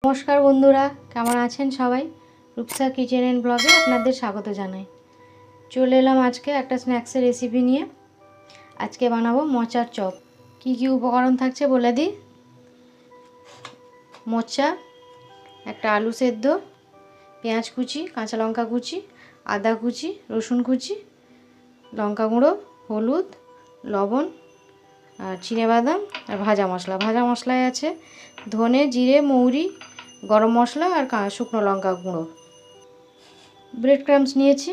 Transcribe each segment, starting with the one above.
নমস্কার বন্ধুরা, কেমন আছেন সবাই? রূপসা কিচেন অ্যান্ড ব্লগে আপনাদের স্বাগত জানাই। চলে এলাম আজকে একটা স্ন্যাক্সের রেসিপি নিয়ে। আজকে বানাবো মোচার চপ। কি কি উপকরণ থাকছে বলে দিই। মোচা, একটা আলু সেদ্ধ, পেঁয়াজ কুচি, কাঁচা লঙ্কা কুচি, আদা কুচি, রসুন কুচি, লঙ্কা গুঁড়ো, হলুদ, লবণ আর চিনেবাদাম আর ভাজা মশলা। ভাজা মশলায় আছে ধনে, জিরে, মৌরি, গরম মশলা আর শুকনো লঙ্কা গুঁড়ো। ব্রেড ক্রাম্বস নিয়েছি।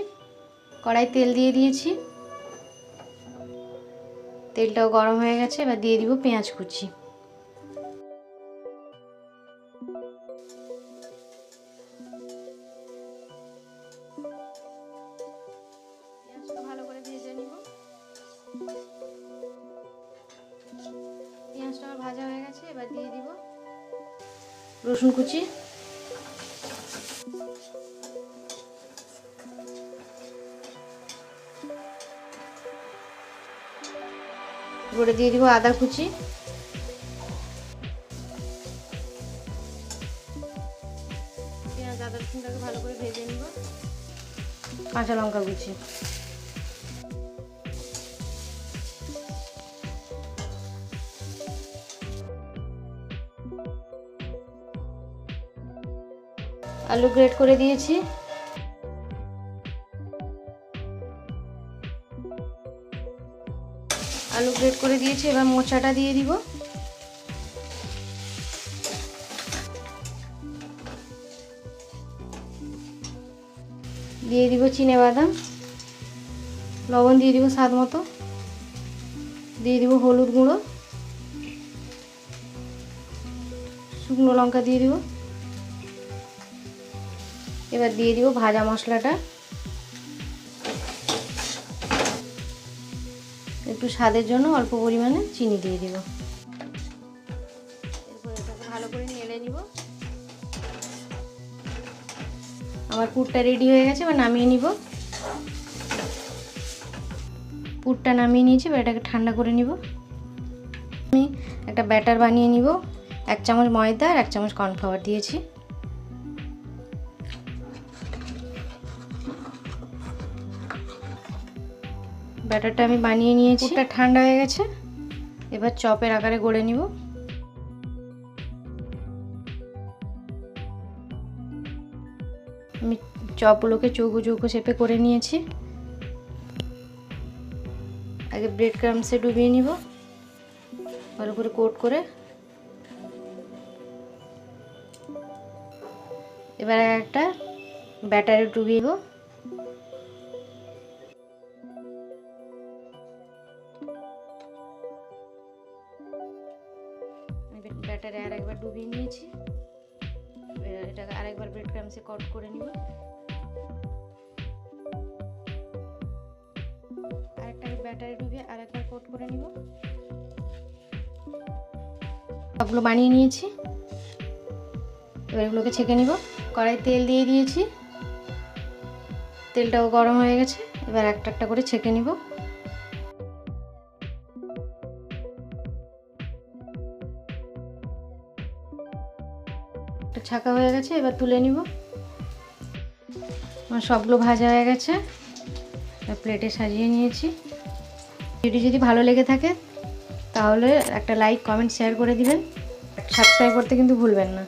কড়াই তেল দিয়ে দিয়েছি, তেলটাও গরম হয়ে গেছে। এবার দিয়ে দিব পেঁয়াজ কুচি। পেঁয়াজটা ভালো করে ভেজে নিব। পেঁয়াজটা আমার ভাজা হয়ে গেছে। এবার দিয়ে দিব রসুন কুচি, এবারে দিয়ে দিব আদা কুচি, পেঁয়াজ আদা রসুনটাকে ভালো করে ভেজে নিব। কাঁচা লঙ্কা কুচি, আলু গ্রেট করে দিয়েছি। আলু গ্রেট করে দিয়েছি। এবার মোচাটা দিয়ে দিব। দিয়ে দিব চিনেবাদাম, লবণ দিয়ে দিব স্বাদ মতো, দিয়ে দিব হলুদ গুঁড়ো, শুকনো লঙ্কা দিয়ে দিব। এবার দিয়ে দিব ভাজা মশলাটা, একটু স্বাদের জন্য অল্প পরিমাণে চিনি দিয়ে দিব। এরপর এটাকে ভালো করে নেড়ে নিব। আমার পুরটা রেডি হয়ে গেছে। এবার নামিয়ে নিব। পুরটা নামিয়ে নিয়েছি। এবার এটাকে ঠান্ডা করে নিব। আমি একটা ব্যাটার বানিয়ে নিব। 1 চামচ ময়দা আর 1 চামচ কর্নফ্লাওয়ার দিয়েছি। ব্যাটারটা আমি বানিয়ে নিয়েছি। পুরটা ঠান্ডা হয়ে গেছে। এবার চপের আকারে গড়ে নিব। আমি চপগুলোকে চৌকো চৌকো শেপে করে নিয়েছি। আগে ব্রেড ক্রাম্বসে ডুবিয়ে নিব, ভালো করে কোট করে। এবার একটা ব্যাটারে ডুবিয়ে দেব। ব্যাটারে আরেকবার ডুবিয়ে নিয়েছি। এটাকে আরেকবার ব্রেড ক্রাম্বসে কোট করে নিব। আরেকটা ব্যাটারে ডুবিয়ে আরেকবার কোট করে নিব। সবগুলো বানিয়ে নিয়েছি। এবার এগুলোকে ছেঁকে নিব। কড়াই তেল দিয়ে দিয়েছি, তেলটাও গরম হয়ে গেছে। এবার একটা একটা করে ছেঁকে নিব। ছাকা হয়ে গেছে। এবার তুলে নিব। আমার সবগুলো ভাজা হয়ে গেছে। প্লেটে সাজিয়ে নিয়েছি। ভিডিও যদি ভালো লেগে থাকে তাহলে একটা লাইক, কমেন্ট, শেয়ার করে দিবেন। সাবস্ক্রাইব করতে কিন্তু ভুলবেন না।